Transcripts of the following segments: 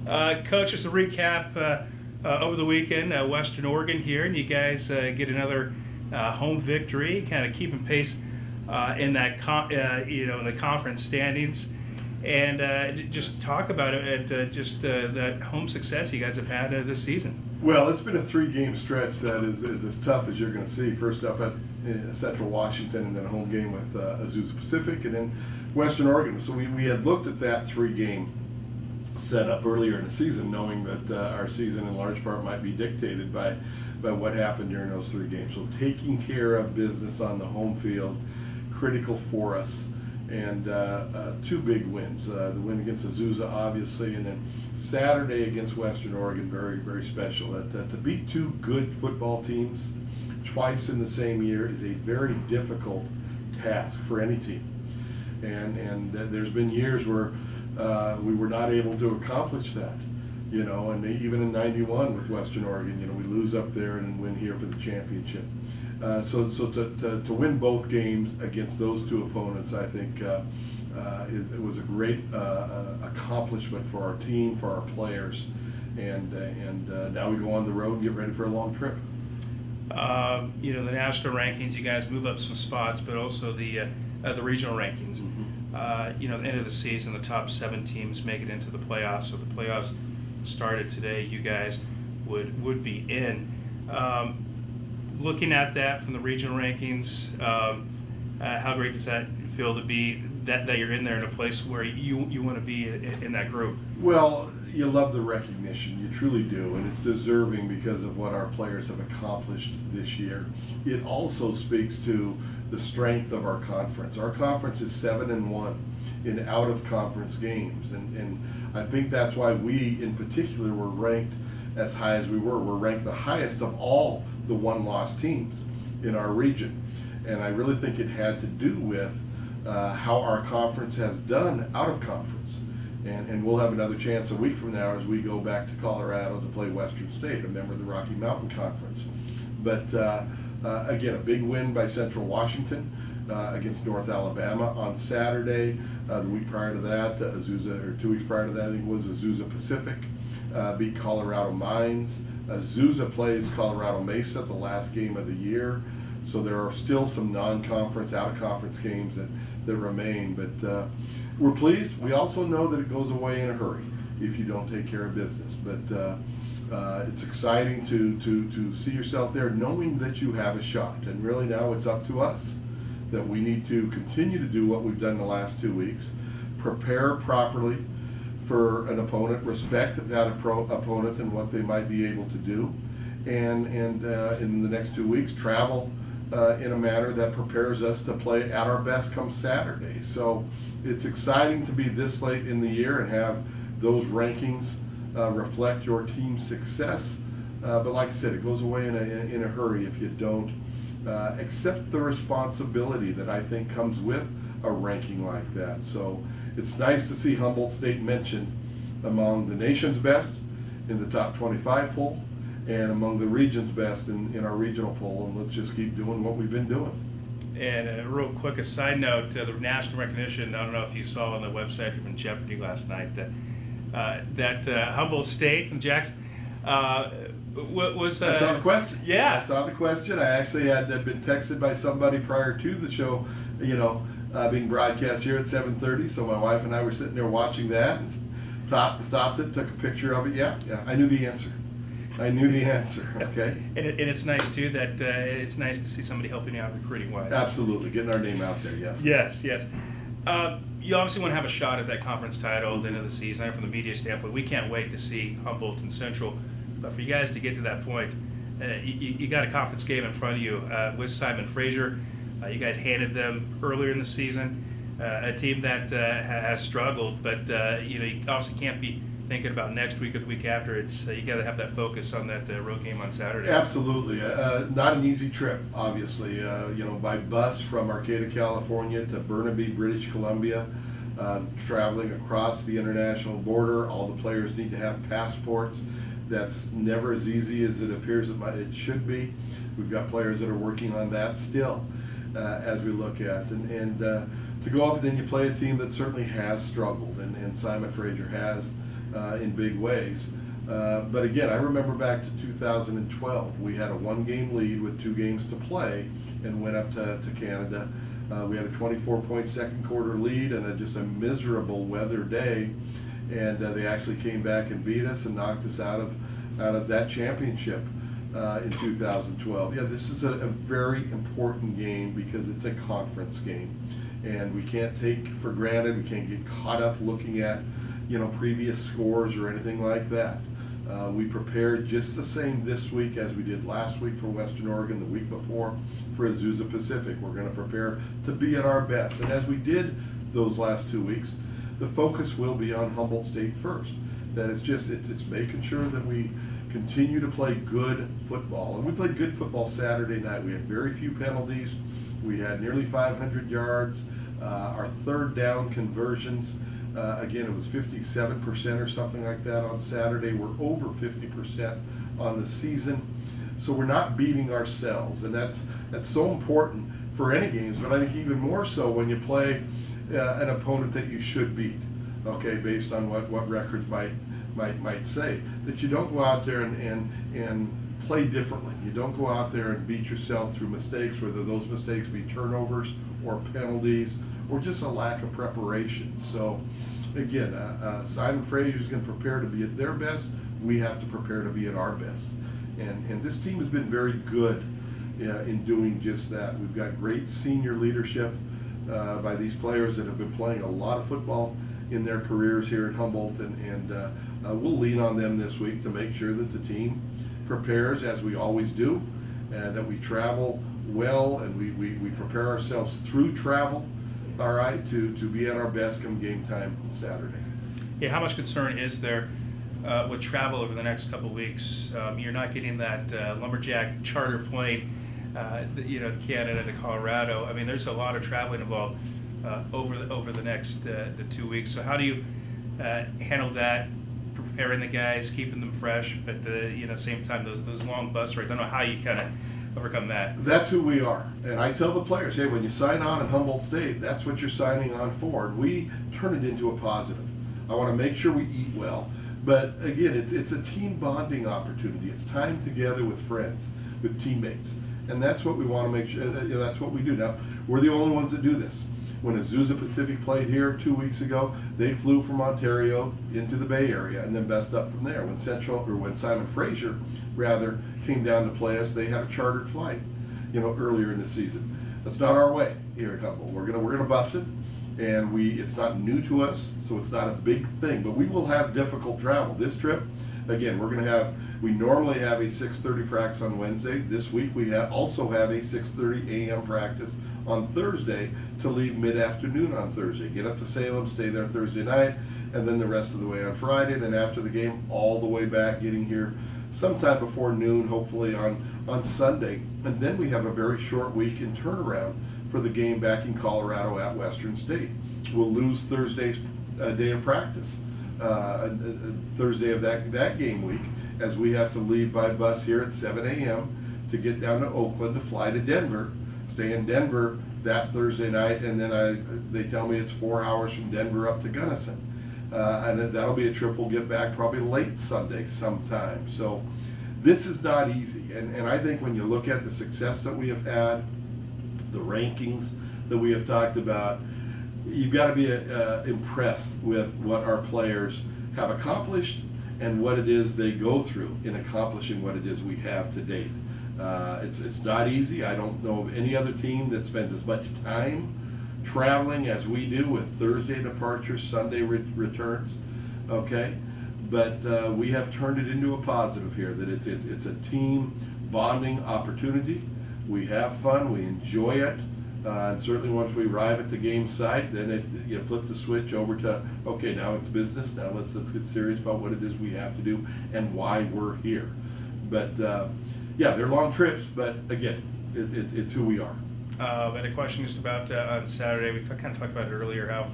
Coach, just a recap over the weekend, Western Oregon here, and you guys get another home victory, kind of keeping pace in that in the conference standings, and just talk about it at that home success you guys have had this season. Well, it's been a 3-game stretch that is as tough as you're going to see. First up at Central Washington, and then a home game with Azusa Pacific, and then Western Oregon. So we had looked at that 3-game setup earlier in the season, knowing that our season in large part might be dictated by what happened during those 3 games. So taking care of business on the home field, critical for us. And 2 big wins. The win against Azusa, obviously, and then Saturday against Western Oregon, very, very special. To beat 2 good football teams twice in the same year is a very difficult task for any team. And there's been years where we were not able to accomplish that. And even in '91 with Western Oregon, we lose up there and then win here for the championship. So to win both games against those 2 opponents, I think it was a great accomplishment for our team, for our players, and now we go on the road and get ready for a long trip. The national rankings, you guys move up some spots, but also the regional rankings. Mm-hmm. At the end of the season, the top 7 teams make it into the playoffs. So the playoffs started today. You guys would be in. Looking at that from the regional rankings, how great does that feel to be that you're in there in a place where you want to be in that group? Well, you love the recognition, you truly do, and it's deserving because of what our players have accomplished this year. It also speaks to the strength of our conference. Our conference is 7-1 in out-of-conference games, and I think that's why we, in particular, were ranked as high as we were. We're ranked the highest of all the 1-loss teams in our region, and I really think it had to do with how our conference has done out of conference, and we'll have another chance a week from now as we go back to Colorado to play Western State, a member of the Rocky Mountain Conference. But again, a big win by Central Washington against North Alabama on Saturday. The week prior to that, 2 weeks prior to that, I think it was Azusa Pacific beat Colorado Mines. Azusa plays Colorado Mesa the last game of the year, so there are still some non-conference, out-of-conference games that remain, but we're pleased. We also know that it goes away in a hurry if you don't take care of business, but it's exciting to see yourself there knowing that you have a shot, and really now it's up to us that we need to continue to do what we've done the last 2 weeks, prepare properly for an opponent, respect that opponent and what they might be able to do, and in the next 2 weeks travel in a manner that prepares us to play at our best come Saturday. So it's exciting to be this late in the year and have those rankings reflect your team's success, but like I said, it goes away in a hurry if you don't accept the responsibility that I think comes with a ranking like that. So it's nice to see Humboldt State mentioned among the nation's best in the top 25 poll and among the region's best in our regional poll, and let's just keep doing what we've been doing. And real quick, a side note, the national recognition, I don't know if you saw on the website from Jeopardy last night that Humboldt State and Jackson was... I saw the question. Yeah. I saw the question. I actually had been texted by somebody prior to the show, being broadcast here at 7:30, so my wife and I were sitting there watching that and stopped it, took a picture of it. Yeah, I knew the answer. Okay. And it's nice too that it's nice to see somebody helping you out recruiting wise. Absolutely, getting our name out there. Yes. Yes. You obviously want to have a shot at that conference title at the end of the season. I know from the media standpoint, we can't wait to see Humboldt and Central. But for you guys to get to that point, you got a conference game in front of you with Simon Fraser. You guys handed them earlier in the season, a team that has struggled, but you obviously can't be thinking about next week or the week after. It's you got to have that focus on that road game on Saturday. Absolutely, not an easy trip. Obviously, by bus from Arcata, California to Burnaby, British Columbia, traveling across the international border. All the players need to have passports. That's never as easy as it appears it should be. We've got players that are working on that still as we look at. And to go up and then you play a team that certainly has struggled, and Simon Fraser has in big ways. But again, I remember back to 2012. We had a 1-game lead with 2 games to play and went up to Canada. We had a 24-point second quarter lead and just a miserable weather day. And they actually came back and beat us and knocked us out of that championship in 2012. Yeah, this is a very important game because it's a conference game. And we can't take for granted, we can't get caught up looking at, previous scores or anything like that. We prepared just the same this week as we did last week for Western Oregon, the week before for Azusa Pacific. We're going to prepare to be at our best. And as we did those last 2 weeks, the focus will be on Humboldt State first. That it's making sure that we continue to play good football. And we played good football Saturday night. We had very few penalties. We had nearly 500 yards. Our third down conversions, again, it was 57% or something like that on Saturday. We're over 50% on the season. So we're not beating ourselves, and that's so important for any games, but I think even more so when you play an opponent that you should beat, okay, based on what records might say. That you don't go out there and play differently. You don't go out there and beat yourself through mistakes, whether those mistakes be turnovers or penalties or just a lack of preparation. So again, Simon Fraser is going to prepare to be at their best. We have to prepare to be at our best. And this team has been very good in doing just that. We've got great senior leadership by these players that have been playing a lot of football in their careers here at Humboldt, and we'll lean on them this week to make sure that the team prepares as we always do, and that we travel well and we prepare ourselves through travel, all right, to be at our best come game time Saturday. Yeah, how much concern is there with travel over the next couple of weeks? You're not getting that lumberjack charter plane, Canada to Colorado. I mean, there's a lot of traveling involved over the next the 2 weeks. So how do you handle that, preparing the guys, keeping them fresh, but at the same time those long bus rides? I don't know how you kind of overcome that. That's who we are, and I tell the players, hey, when you sign on at Humboldt State, that's what you're signing on for, and we turn it into a positive. I want to make sure we eat well. But again, it's a team bonding opportunity. It's time together with friends, with teammates. And that's what we want to make sure, that's what we do. Now, we're the only ones that do this. When Azusa Pacific played here 2 weeks ago, they flew from Ontario into the Bay Area and then best up from there. When Simon Fraser, rather, came down to play us, they had a chartered flight, earlier in the season. That's not our way here at Humboldt. We're gonna bus it. And it's not new to us, so it's not a big thing, but we will have difficult travel. This trip, again, we normally have a 6:30 practice on Wednesday. This week we also have a 6:30 a.m. practice on Thursday to leave mid-afternoon on Thursday. Get up to Salem, stay there Thursday night, and then the rest of the way on Friday. Then after the game, all the way back, getting here sometime before noon, hopefully on Sunday. And then we have a very short week in turnaround for the game back in Colorado at Western State. We'll lose Thursday's day of practice, Thursday of that game week, as we have to leave by bus here at 7 a.m. to get down to Oakland to fly to Denver, stay in Denver that Thursday night, and then they tell me it's 4 hours from Denver up to Gunnison. And then that'll be a trip we'll get back probably late Sunday sometime. So this is not easy, and I think when you look at the success that we have had, the rankings that we have talked about, you've got to be impressed with what our players have accomplished and what it is they go through in accomplishing what it is we have to date. It's not easy. I don't know of any other team that spends as much time traveling as we do, with Thursday departures, Sunday returns, okay? But we have turned it into a positive here, that it's a team bonding opportunity. We have fun, we enjoy it, and certainly once we arrive at the game site, then you flip the switch over to, okay, now it's business. Now let's get serious about what it is we have to do and why we're here. But yeah, they're long trips, but again, it's who we are. And a question just about on Saturday. We kind of talked about it earlier, how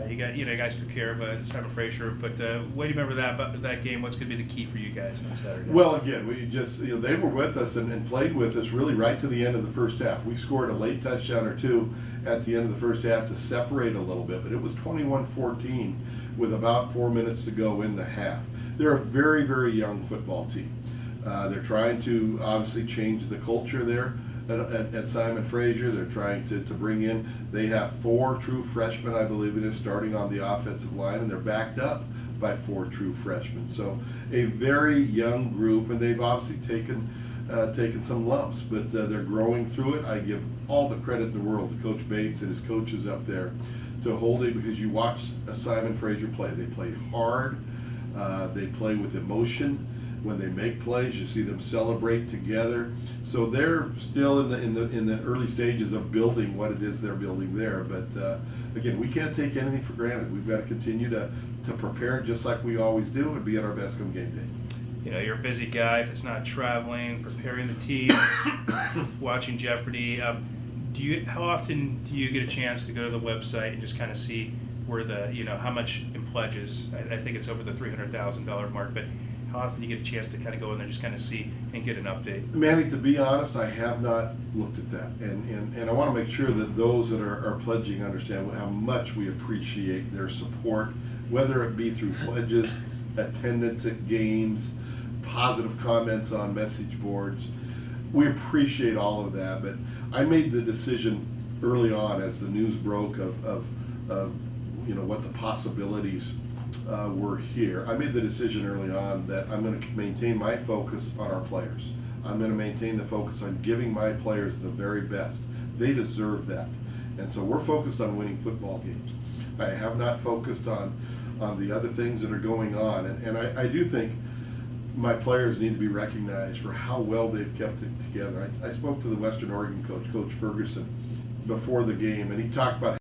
you guys took care of Simon Fraser. But what do you remember about that game? What's going to be the key for you guys on Saturday? Well, again, we just they were with us and played with us really right to the end of the first half. We scored a late touchdown or two at the end of the first half to separate a little bit, but it was 21-14 with about 4 minutes to go in the half. They're a very, very young football team. They're trying to obviously change the culture there at Simon Fraser. They're trying to bring in, they have 4 true freshmen, I believe it is, starting on the offensive line, and they're backed up by 4 true freshmen. So a very young group, and they've obviously taken some lumps, but they're growing through it. I give all the credit in the world to Coach Bates and his coaches up there to Holdy, because you watch Simon Fraser play. They play hard. They play with emotion. When they make plays, you see them celebrate together. So they're still in the early stages of building what it is they're building there. But again, we can't take anything for granted. We've got to continue to prepare just like we always do and be at our best come game day. You know, you're a busy guy. If it's not traveling, preparing the team, watching Jeopardy, how often do you get a chance to go to the website and just kind of see where how much in pledges? I think it's over the $300,000 mark, but how often do you get a chance to kind of go in there and just kind of see and get an update? Manny, to be honest, I have not looked at that. And I want to make sure that those that are pledging understand how much we appreciate their support, whether it be through pledges, attendance at games, positive comments on message boards. We appreciate all of that, but I made the decision early on as the news broke of what the possibilities were here. I made the decision early on that I'm going to maintain my focus on our players. I'm going to maintain the focus on giving my players the very best. They deserve that. And so we're focused on winning football games. I have not focused on the other things that are going on. And I do think my players need to be recognized for how well they've kept it together. I spoke to the Western Oregon coach, Coach Ferguson, before the game, and he talked about